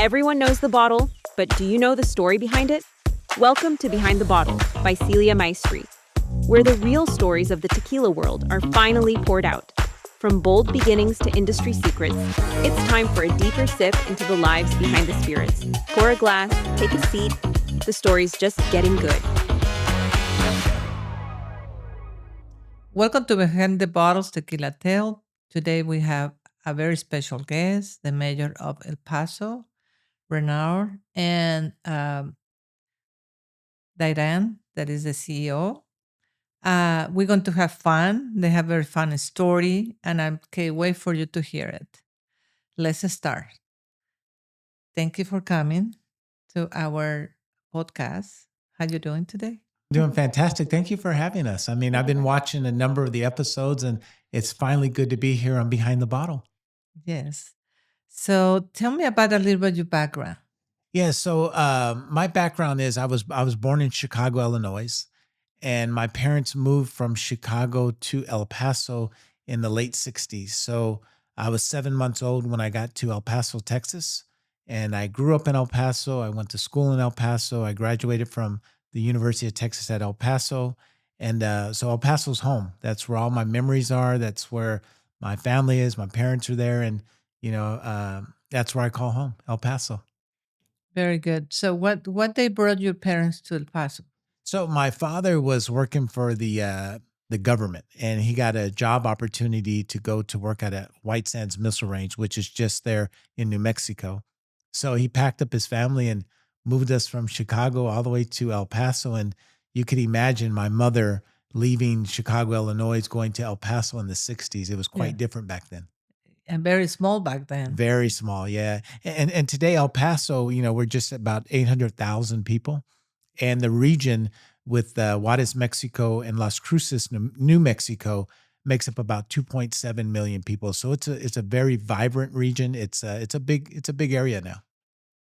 Everyone knows the bottle, but do you know the story behind it? Welcome to Behind the Bottle by Celia Maestri, where the real stories of the tequila world are finally poured out. From bold beginnings to industry secrets, it's time for a deeper sip into the lives behind the spirits. Pour a glass, take a seat. The story's just getting good. Welcome to Behind the Bottles Tequila Tale. Today we have a very special guest, the mayor of El Paso, Renard, and Dairen, that is the CEO. We're going to have fun. They have a very fun story, and I can't wait for you to hear it. Let's start. Thank you for coming to our podcast. How you doing today? Doing fantastic. Thank you for having us. I mean, I've been watching a number of the episodes and it's finally good to be here on Behind the Bottle. Yes. So tell me about a little bit your background. Yeah, so my background is I was born in Chicago, Illinois, and my parents moved from Chicago to El Paso in the late 60s. So I was 7 months old when I got to El Paso, Texas. And I grew up in El Paso. I went to school in El Paso. I graduated from the University of Texas at El Paso. And so El Paso's home. That's where all my memories are. That's where my family is. My parents are there. And, that's where I call home, El Paso. Very good. So what they brought your parents to El Paso? So my father was working for the government, and he got a job opportunity to go to work at a White Sands Missile Range, which is just there in New Mexico. So he packed up his family and moved us from Chicago all the way to El Paso. And you could imagine my mother leaving Chicago, Illinois, going to El Paso in the 60s. It was Yeah. quite different back then. And very small back then. Very small, yeah. And today El Paso, we're just about 800,000 people. And the region with Juarez, Mexico, and Las Cruces, New Mexico, makes up about 2.7 million people. So it's a very vibrant region. It's a big area now.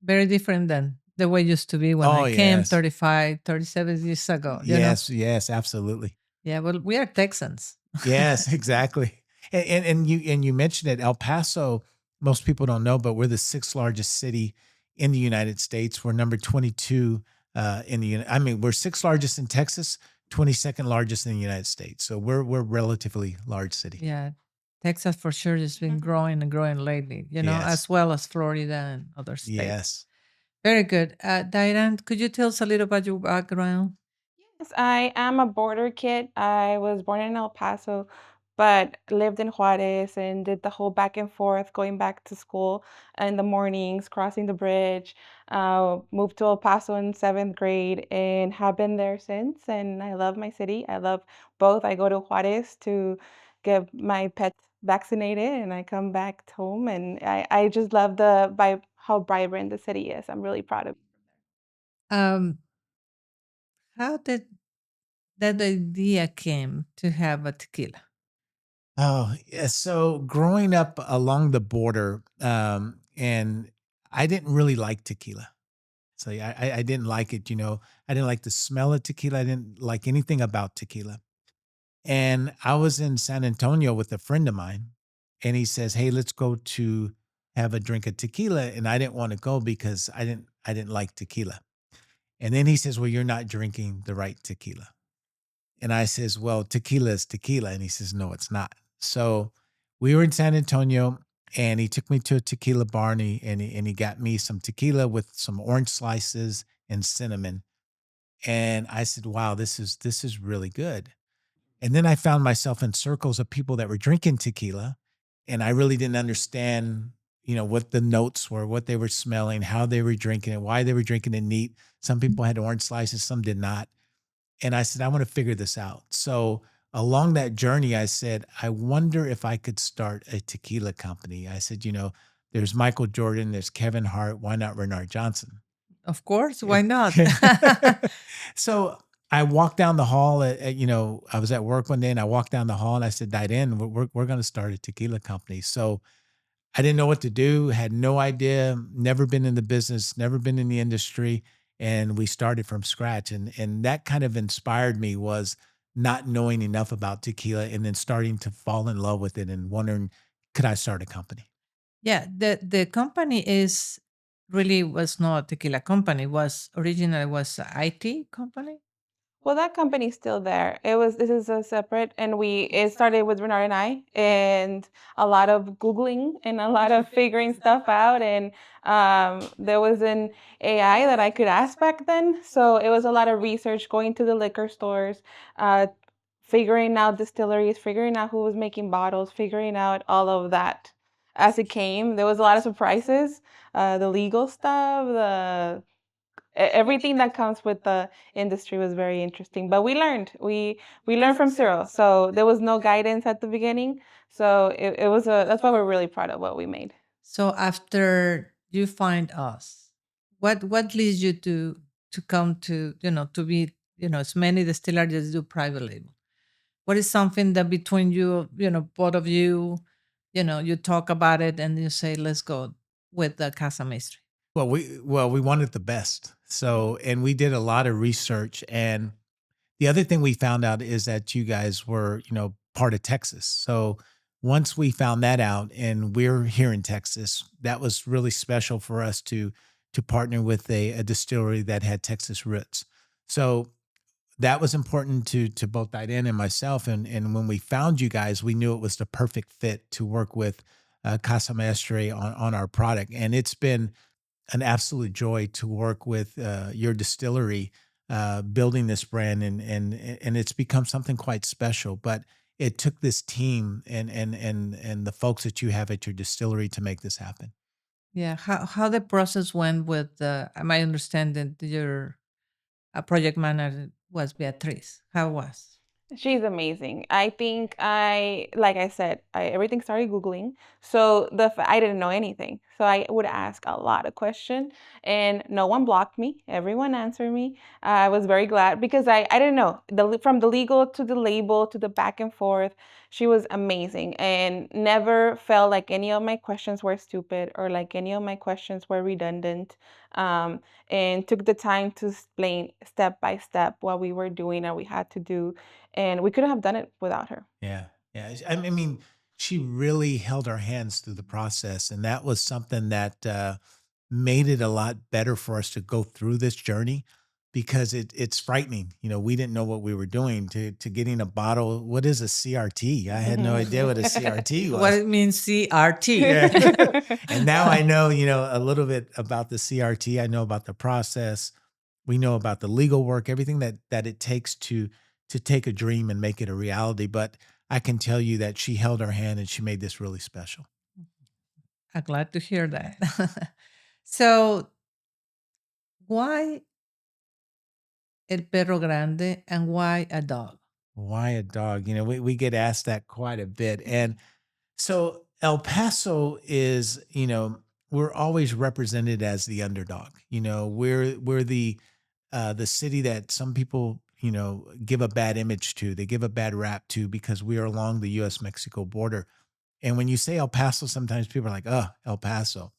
Very different than the way it used to be when Oh, I came yes. 35, 37 years ago. Yes, absolutely. Yeah, well, we are Texans. Yes, exactly. And you mentioned it, El Paso. Most people don't know, but we're the sixth largest city in the United States. We're number 22 we're sixth largest in Texas, 22nd largest in the United States. So we're relatively large city. Yeah, Texas for sure has been growing and growing lately, Yes. as well as Florida and other states. Yes. Very good. Dairen, could you tell us a little about your background? Yes, I am a border kid. I was born in El Paso, but lived in Juarez and did the whole back and forth, going back to school in the mornings, crossing the bridge. Moved to El Paso in seventh grade and have been there since. And I love my city. I love both. I go to Juarez to get my pets vaccinated, and I come back home. And I just love how vibrant the city is. I'm really proud of. Um, how did that idea came to have a tequila? Oh, yeah. So growing up along the border, and I didn't really like tequila. So yeah, I didn't like it. I didn't like the smell of tequila. I didn't like anything about tequila. And I was in San Antonio with a friend of mine, and he says, "Hey, let's go to have a drink of tequila." And I didn't want to go because I didn't like tequila. And then he says, "Well, you're not drinking the right tequila." And I says, "Well, tequila is tequila." And he says, "No, it's not." So we were in San Antonio, and he took me to a tequila bar, and he got me some tequila with some orange slices and cinnamon. And I said, "Wow, this is really good." And then I found myself in circles of people that were drinking tequila, and I really didn't understand, what the notes were, what they were smelling, how they were drinking it, why they were drinking it neat. Some people had orange slices, some did not. And I said, I want to figure this out. So along that journey, I said, I wonder if I could start a tequila company. I said, there's Michael Jordan, there's Kevin Hart. Why not Renard Johnson? Of course, why not? So I walked down the hall I was at work one day, and I walked down the hall and I said, Dairen, we're going to start a tequila company. So I didn't know what to do, had no idea, never been in the business, never been in the industry. And we started from scratch. And that kind of inspired me, was not knowing enough about tequila and then starting to fall in love with it and wondering, could I start a company? Yeah, the company is really was not a tequila company. Was originally was a IT company. Well, that company's still there. This is a separate, and it started with Renard and I, and a lot of Googling and a lot of figuring stuff out. And there was an AI that I could ask back then. So it was a lot of research, going to the liquor stores, uh, figuring out distilleries, figuring out who was making bottles, figuring out all of that as it came. There was a lot of surprises, the legal stuff, everything that comes with the industry was very interesting. But we learned from zero, so there was no guidance at the beginning. So it was that's why we're really proud of what we made. So after you find us, what leads you to come to to be as many distilleries as do private label? What is something that between you both of you you talk about it and you say let's go with the Casa Maestri? Well, we wanted the best. So, and we did a lot of research. And the other thing we found out is that you guys were, part of Texas. So once we found that out, and we're here in Texas, that was really special for us to partner with a distillery that had Texas roots. So that was important to both Dairen and myself. And when we found you guys, we knew it was the perfect fit to work with Casa Maestri on our product. And it's been an absolute joy to work with your distillery, building this brand, and it's become something quite special. But it took this team and the folks that you have at your distillery to make this happen. Yeah, how the process went with my understanding your project manager was Beatriz. How was? She's amazing. I think like I said, everything started Googling. So I didn't know anything. So I would ask a lot of questions, and no one blocked me. Everyone answered me. I was very glad because I didn't know from the legal to the label to the back and forth. She was amazing and never felt like any of my questions were stupid or like any of my questions were redundant. Um, and took the time to explain step by step what we were doing and we had to do, and we couldn't have done it without her. Yeah. Yeah. I mean, she really held our hands through the process. And that was something that made it a lot better for us to go through this journey because it's frightening. We didn't know what we were doing to getting a bottle. What is a CRT? I had no idea what a CRT was. What it means CRT. Yeah. And now I know, a little bit about the CRT. I know about the process. We know about the legal work, everything that it takes to take a dream and make it a reality. But I can tell you that she held our hand and she made this really special. I'm glad to hear that. So why El Perro Grande and why a dog? Why a dog? We get asked that quite a bit. And so El Paso is, we're always represented as the underdog. We're the city that some people, give a bad image to. They give a bad rap to because we are along the U.S.-Mexico border. And when you say El Paso, sometimes people are like, oh, El Paso.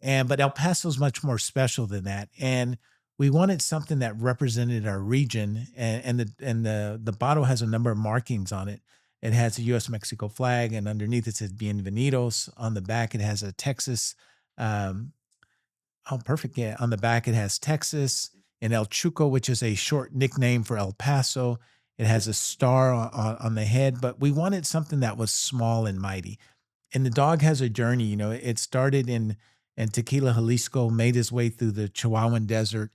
But El Paso is much more special than that. And we wanted something that represented our region. And the bottle has a number of markings on it. It has a U.S.-Mexico flag, and underneath it says Bienvenidos. On the back, it has a Texas. Perfect. Yeah. On the back, it has Texas and El Chuco, which is a short nickname for El Paso. It has a star on the head, but we wanted something that was small and mighty. And the dog has a journey. It started in Tequila, Jalisco, made his way through the Chihuahuan Desert,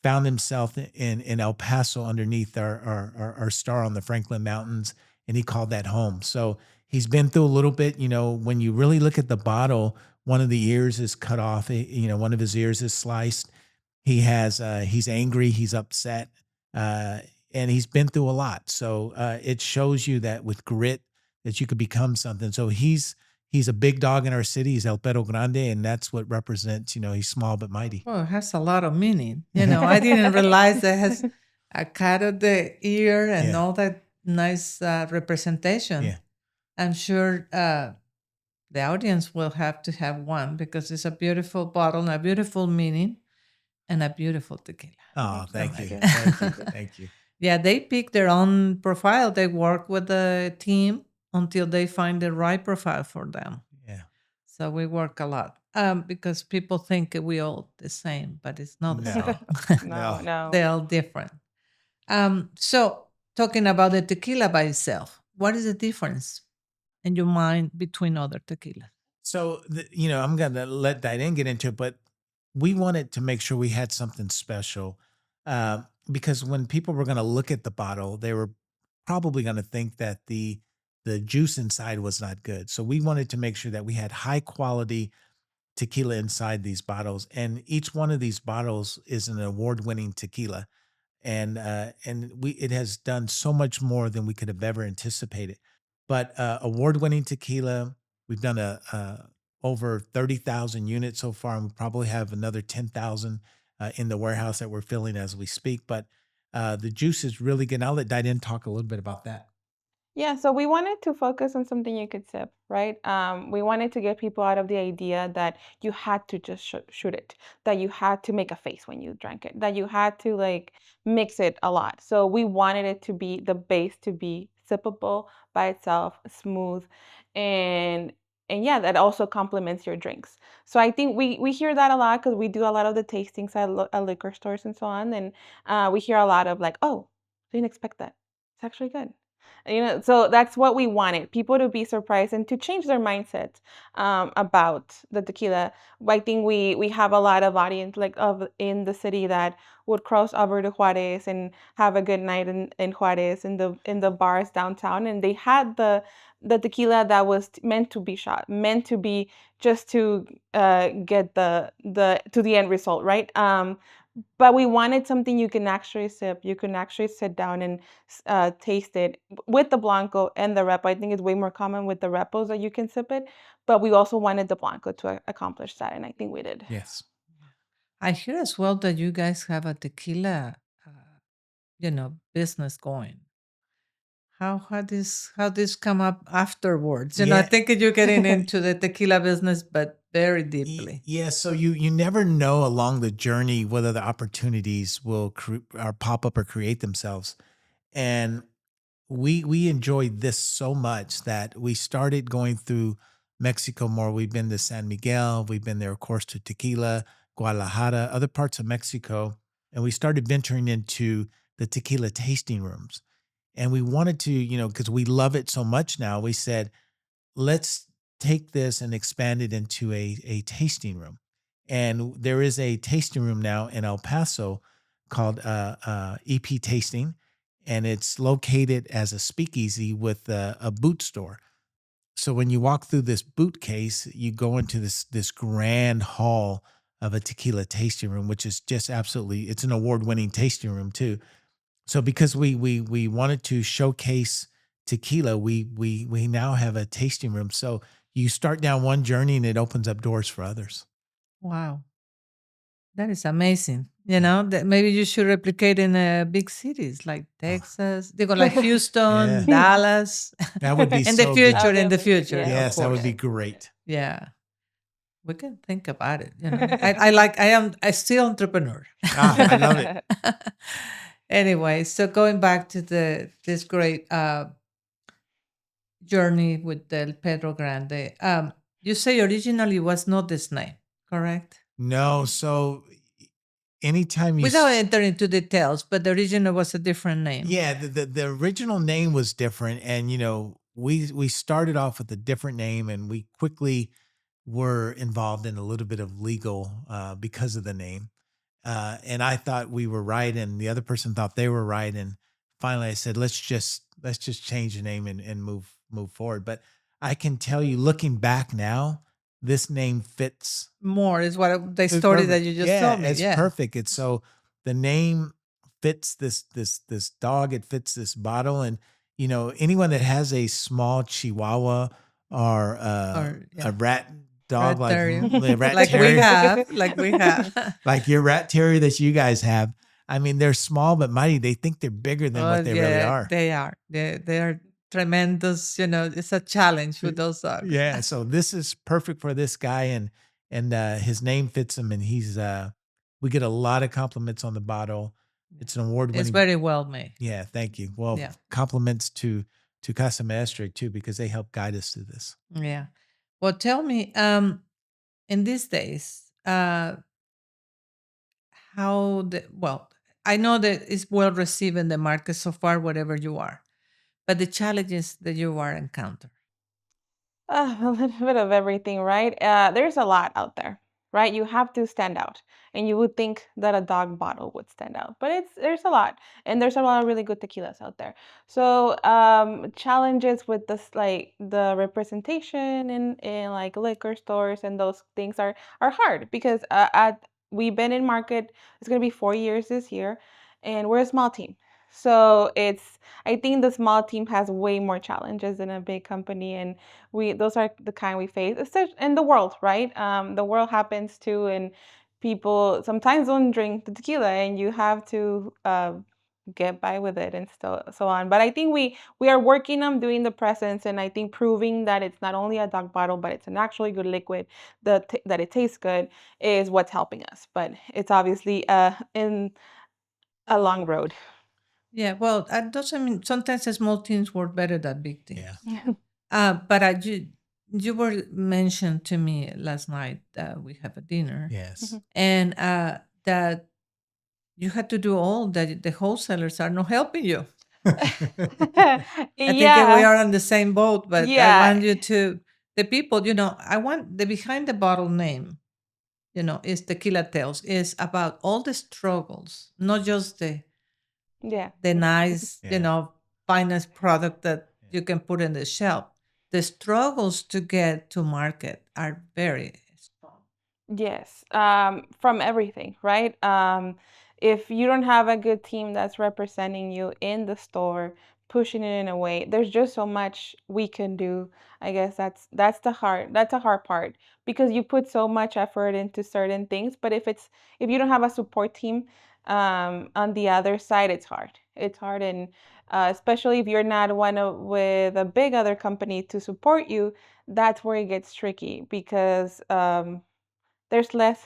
found himself in El Paso underneath our star on the Franklin Mountains, and he called that home. So he's been through a little bit. When you really look at the bottle, one of the ears is cut off. One of his ears is sliced. He's angry. He's upset. And he's been through a lot. So it shows you that with grit that you could become something. So he's a big dog in our city. He's El Perro Grande, and that's what represents, he's small but mighty. Well, it has a lot of meaning. I didn't realize that it has a cut of the ear and all that nice representation. Yeah. I'm sure the audience will have to have one because it's a beautiful bottle and a beautiful meaning and a beautiful tequila. Oh, thank you. Thank you. Yeah, they pick their own profile. They work with the team until they find the right profile for them. Yeah. So we work a lot because people think we all the same, but it's not the No, same. No, no. no. They're all different. So talking about the tequila by itself, what is the difference in your mind between other tequilas? So, I'm going to let Dairen get into it, but we wanted to make sure we had something special because when people were going to look at the bottle, they were probably going to think that the juice inside was not good. So we wanted to make sure that we had high quality tequila inside these bottles, and each one of these bottles is an award-winning tequila, and we it has done so much more than we could have ever anticipated. But award-winning tequila, we've done a over 30,000 units so far, and we probably have another 10,000 in the warehouse that we're filling as we speak. But the juice is really good. I'll let Diane talk a little bit about that. Yeah, so we wanted to focus on something you could sip, right? We wanted to get people out of the idea that you had to just shoot it, that you had to make a face when you drank it, that you had to like mix it a lot. So we wanted it to be the base to be sippable by itself, smooth, and and yeah, that also complements your drinks. So I think we hear that a lot because we do a lot of the tastings at liquor stores and so on, and we hear a lot of like, oh, didn't expect that. It's actually good. So that's what we wanted, people to be surprised and to change their mindset about the tequila. I think we have a lot of audience like of in the city that would cross over to Juarez and have a good night in Juarez in the bars downtown, and they had the tequila that was meant to be shot, meant to be just to get the to the end result, right? But we wanted something you can actually sip. You can actually sit down and taste it with the Blanco and the Repo. I think it's way more common with the Repos that you can sip it, but we also wanted the Blanco to accomplish that, and I think we did. Yes. I hear as well that you guys have a tequila, business going. How this come up afterwards? I Yeah. think you're getting into the tequila business, but very deeply. Yeah, so you never know along the journey whether the opportunities will or pop up or create themselves. And we enjoyed this so much that we started going through Mexico more. We've been to San Miguel, we've been there, of course, to Tequila, Guadalajara, other parts of Mexico, and we started venturing into the tequila tasting rooms. And we wanted to, because we love it so much now, we said, let's take this and expand it into a tasting room. And there is a tasting room now in El Paso called EP Tasting, and it's located as a speakeasy with a boot store. So when you walk through this boot case, you go into this grand hall of a tequila tasting room, which is just absolutely, it's an award-winning tasting room too. So because we wanted to showcase tequila, we now have a tasting room. So you start down one journey and it opens up doors for others. Wow. That is amazing. That maybe you should replicate in big cities like Texas. They go like Houston, Yeah. Dallas. That would be in so the good. future, That would be in the amazing, future. yeah. of Yes, that would course. be great. Yeah. We can think about it. I still entrepreneur. I love it. Anyway, so going back to this great journey with the Perro Grande, you say originally was not this name, correct? No, so anytime you Without entering into details, but the original was a different name. yeah, the original name was different, and we started off with a different name, and we quickly were involved in a little bit of legal because of the name. And I thought we were right, and the other person thought they were right, and finally I said, let's just change the name and move forward. But I can tell you, looking back now, this name fits. More is the It's story that perfect. you just Yeah, told me. it's Yeah. perfect. It's so the name fits this dog. It fits this bottle, and anyone that has a small Chihuahua or a rat dog Rat terrier. the rat Like we terrier, have. Like we have. like your rat terrier that you guys have. I mean, they're small but mighty. They think they're bigger than what they really are. They are. They are tremendous. It's a challenge with those dogs. Yeah, so this is perfect for this guy, and his name fits him, and he's we get a lot of compliments on the bottle. It's an award-winning. It's very well made. Yeah, thank you. Well, Yeah. compliments to Casa Maestri too, because they help guide us through this. Yeah. Well, tell me, in these days, how well, I know that it's well received in the market so far, wherever you are, but the challenges that you are encounter. A little bit of everything, right? There's a lot out there, right? You have to stand out, and you would think that a dog bottle would stand out, but there's a lot, and there's a lot of really good tequilas out there. So challenges with this, like the representation in like liquor stores and those things are hard because at we've been in market. It's gonna be 4 years this year, and we're a small team. So I think the small team has way more challenges than a big company, and we those are the kind we face in the world, right? The world happens too, and people sometimes don't drink the tequila, and you have to get by with it and so on. But I think we are working on doing the presence, and I think proving that it's not only a dog bottle, but it's an actually good liquid, that it tastes good, is what's helping us. But it's obviously in a long road. Yeah, well, that doesn't mean sometimes the small teams work better than big Yeah. teams. But you were mentioned to me last night that we have a dinner, Yes. and that you had to do all that. The wholesalers are not helping you. I think that we Yeah, are on the same boat, but I yeah, want you to the people. I want the behind the bottle name. Is Tequila Tales. Is about all the struggles, not just yeah. the nice, Yeah. finest product that Yeah. you can put in the shelf. The struggles to get to market are very strong. Yes, from everything, right? If you don't have a good team that's representing you in the store, pushing it in a way, there's just so much we can do. I guess that's a hard part because you put so much effort into certain things, but if you don't have a support team on the other side, it's hard. It's hard, and especially if you're not with a big other company to support you, that's where it gets tricky because there's less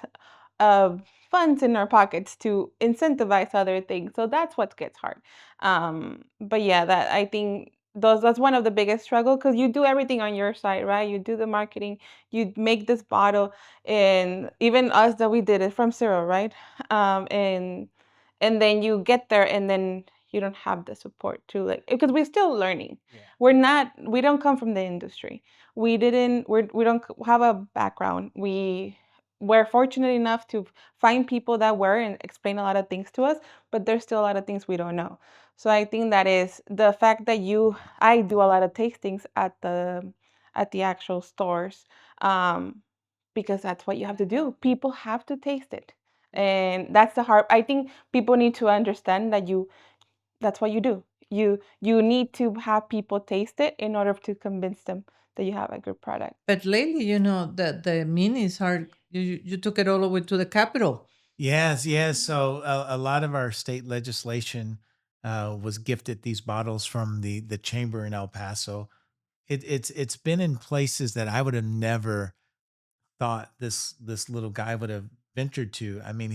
uh, funds in our pockets to incentivize other things. So that's what gets hard. But yeah, that I think that's one of the biggest struggle because you do everything on your side, right? You do the marketing, you make this bottle, and even us that we did it from zero, right? And then you get there, and then you don't have the support to like because we're still learning. Yeah. We don't come from the industry. We don't have a background. We're fortunate enough to find people that were and explain a lot of things to us, but there's still a lot of things we don't know. So I think that is the fact that I do a lot of tastings at the actual stores, um, because that's what you have to do. People have to taste it, and that's the hard. I think people need to understand that that's what you do. You need to have people taste it in order to convince them that you have a good product. But lately, the minis are you took it all the way to the capital. Yes, yes. So a lot of our state legislation was gifted these bottles from the chamber in El Paso. It's been in places that I would have never thought this little guy would have ventured to. I mean,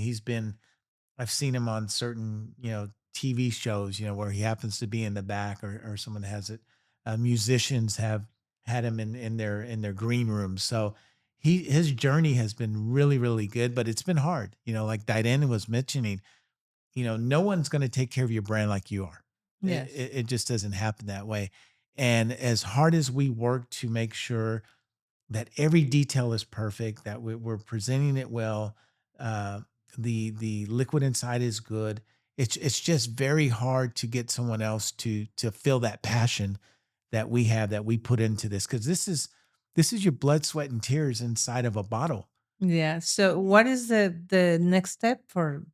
I've seen him on certain TV shows, where he happens to be in the back, or someone has it. Musicians have had him in their green rooms. So his journey has been really really good, but it's been hard. Like Dairen was mentioning, no one's going to take care of your brand like you are. Yes. It just doesn't happen that way. And as hard as we work to make sure that every detail is perfect, that we're presenting it well, uh, the liquid inside is good. It's just very hard to get someone else to feel that passion that we have, that we put into this, because this is your blood, sweat, and tears inside of a bottle. Yeah. So what is the next step for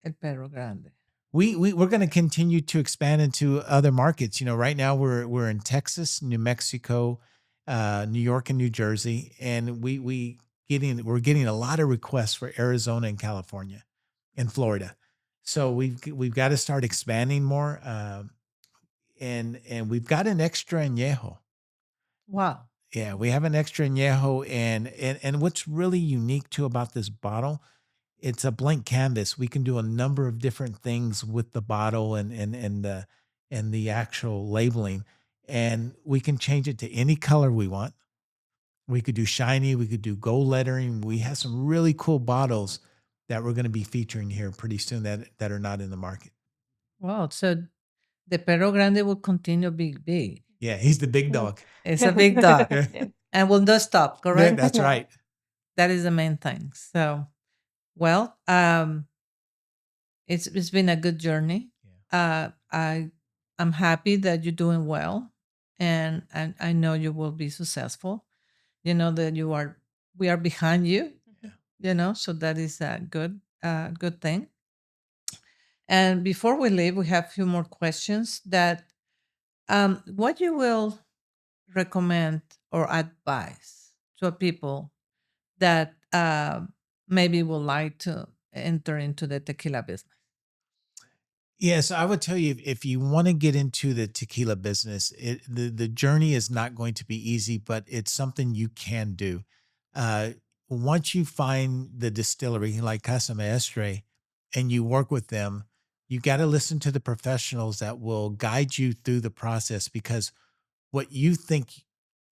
El Perro Grande? We're going to continue to expand into other markets. Right now we're in Texas, New Mexico, New York, and New Jersey, and we're getting a lot of requests for Arizona and California and Florida. So we've got to start expanding more, and we've got an extra añejo. Wow. Yeah, we have an extra añejo, and what's really unique too about this bottle, it's a blank canvas. We can do a number of different things with the bottle and the actual labeling, and we can change it to any color we want. We could do shiny. We could do gold lettering. We have some really cool bottles that we're going to be featuring here pretty soon that are not in the market. Wow. So the Perro Grande will continue big, big. Yeah, he's the big dog. It's a big dog Yeah, Yeah. and will not stop, correct? that's No. right. That is the main thing. So, well, it's been a good journey. I'm happy that you're doing well, and I know you will be successful. You know that we are behind you. Yeah. You know, so that is a good thing. And before we leave, we have a few more questions. That what you will recommend or advise to people that maybe would like to enter into the tequila business? Yes, I would tell you if you want to get into the tequila business, the journey is not going to be easy, but it's something you can do. Uh, Once you find the distillery like Casa Maestri and you work with them, you got to listen to the professionals that will guide you through the process because what you think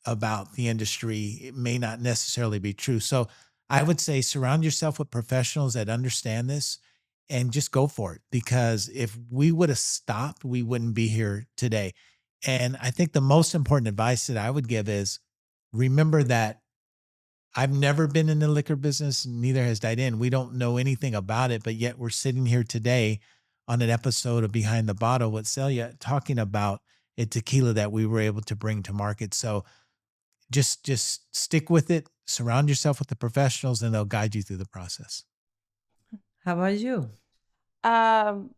about the industry it may not necessarily be true. So I would say surround yourself with professionals that understand this and just go for it because if we would have stopped, we wouldn't be here today. And I think the most important advice that I would give is remember that I've never been in the liquor business, neither has Dairen. We don't know anything about it, but yet we're sitting here today on an episode of Behind the Bottle with Celia talking about a tequila that we were able to bring to market. So just stick with it, surround yourself with the professionals, and they'll guide you through the process. How about you? Um,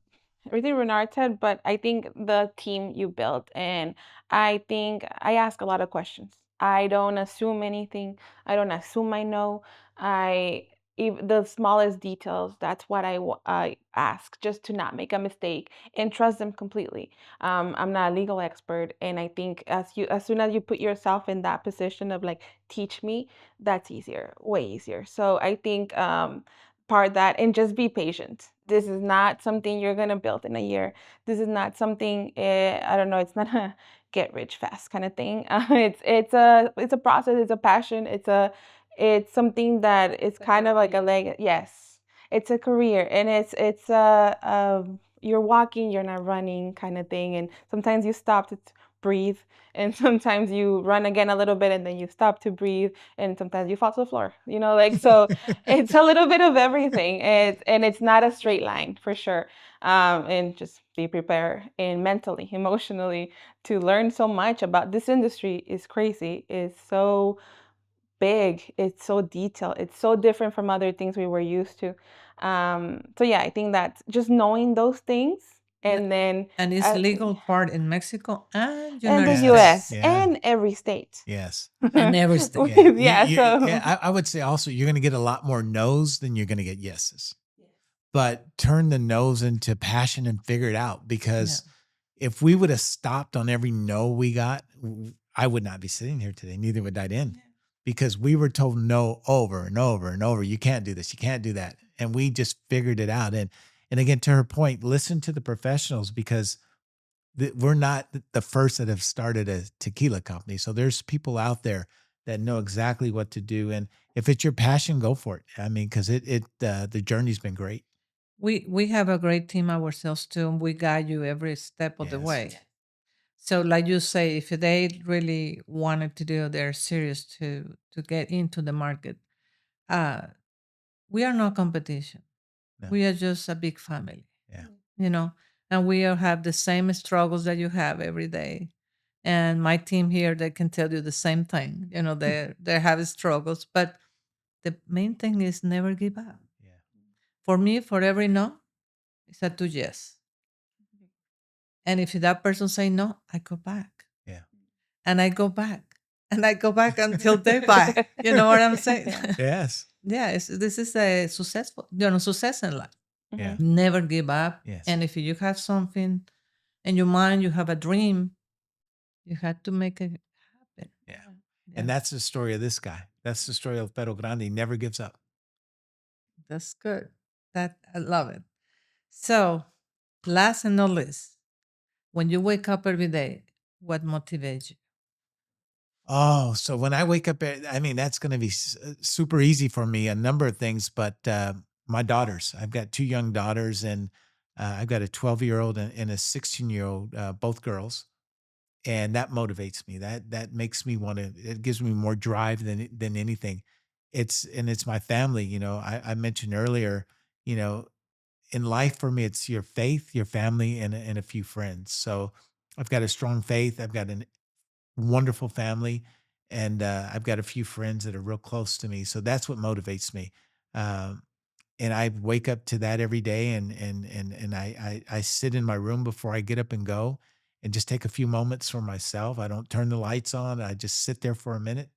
Everything Renard said, but I think the team you built, and I think I ask a lot of questions. I don't assume anything. I don't assume I know. I If the smallest details, that's what I ask, just to not make a mistake and trust them completely. I'm not a legal expert, and I think as soon as you put yourself in that position of like, teach me, that's easier, way easier. So I think part that, and just be patient. This is not something you're gonna build in a year. This is not something I don't know. It's not a get rich fast kind of thing. It's a process. It's a passion. It's something that is kind of like a leg. Yes, it's a career, and it's you're walking, you're not running kind of thing. And sometimes you stop to breathe, and sometimes you run again a little bit, and then you stop to breathe, and sometimes you fall to the floor. Like so. It's a little bit of everything. And it's not a straight line for sure. And just be prepared and mentally, emotionally to learn so much about this industry is crazy. It's so big. It's so detailed. It's so different from other things we were used to. So yeah, I think that just knowing those things and then And it's legal part in Mexico and and the United US States Yeah. and every state. Yes. and every state. Yeah. So I would say also you're going to get a lot more no's than you're going to get yeses. But turn the no's into passion and figure it out because if we would have stopped on every no we got, I would not be sitting here today. Neither would Dairen because we were told no over and over and over. You can't do this. You can't do that. And we just figured it out. And again, to her point, listen to the professionals because we're not the first that have started a tequila company. So there's people out there that know exactly what to do. And if it's your passion, go for it. I mean, because the journey's been great. We have a great team ourselves too. And we guide you every step of the Yes. way. So, like you say, if they really wanted to do, they're serious to get into the market. We are not competition. No. We are just a big family. Yeah. And we all have the same struggles that you have every day. And my team here, they can tell you the same thing. They have struggles, but the main thing is never give up. Yeah. For me, for every no, it's a 2 yes. And if that person say no, I go back. Yeah. And I go back. And I go back until they buy. You know what I'm saying? Yes. This is a successful, success in life. Yeah. Never give up. Yes. And if you have something in your mind, you have a dream, you have to make it happen. Yeah. And that's the story of this guy. That's the story of Perro Grande. He never gives up. That's good. I love it. So, last and not least, when you wake up every day, what motivates you? Oh, so when I wake up, I mean, that's going to be super easy for me. A number of things, but my daughters. I've got two young daughters, and I've got a 12-year-old and a 16-year-old, both girls, and that motivates me. That makes me want to. It gives me more drive than anything. It's my family. I mentioned earlier. You know, in life for me, it's your faith, your family, and a few friends. So I've got a strong faith. I've got an wonderful family, and I've got a few friends that are real close to me. So that's what motivates me. Um, and I wake up to that every day, and I sit in my room before I get up and go, and just take a few moments for myself. I don't turn the lights on. I just sit there for a minute.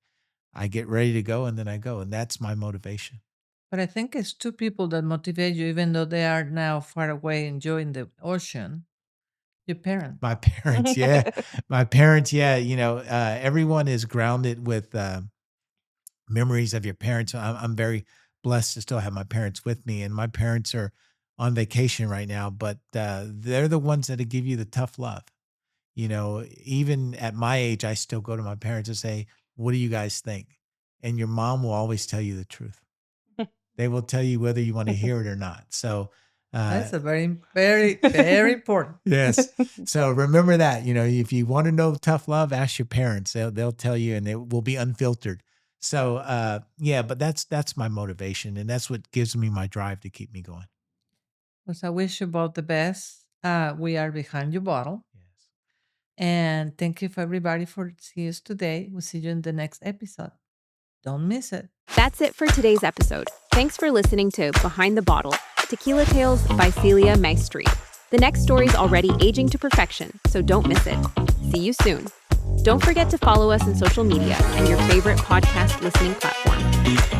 I get ready to go, and then I go, and that's my motivation. But I think it's two people that motivate you, even though they are now far away enjoying the ocean. Your parents. My parents, yeah, my parents, yeah. Everyone is grounded with memories of your parents. I'm very blessed to still have my parents with me, and my parents are on vacation right now, but they're the ones that give you the tough love. Even at my age, I still go to my parents and say, "What do you guys think?" And your mom will always tell you the truth. They will tell you whether you want to hear it or not. So, That's a very, very, very important. yes. So remember that, if you want to know tough love, ask your parents. They'll tell you, and it will be unfiltered. So yeah, but that's my motivation, and that's what gives me my drive to keep me going. Because I wish you both the best. We are behind your bottle. Yes. And thank you for everybody for seeing us today. We'll see you in the next episode. Don't miss it. That's it for today's episode. Thanks for listening to Behind the Bottle, Tequila Tales by Celia Maestri. The next story is already aging to perfection, so don't miss it. See you soon. Don't forget to follow us on social media and your favorite podcast listening platform.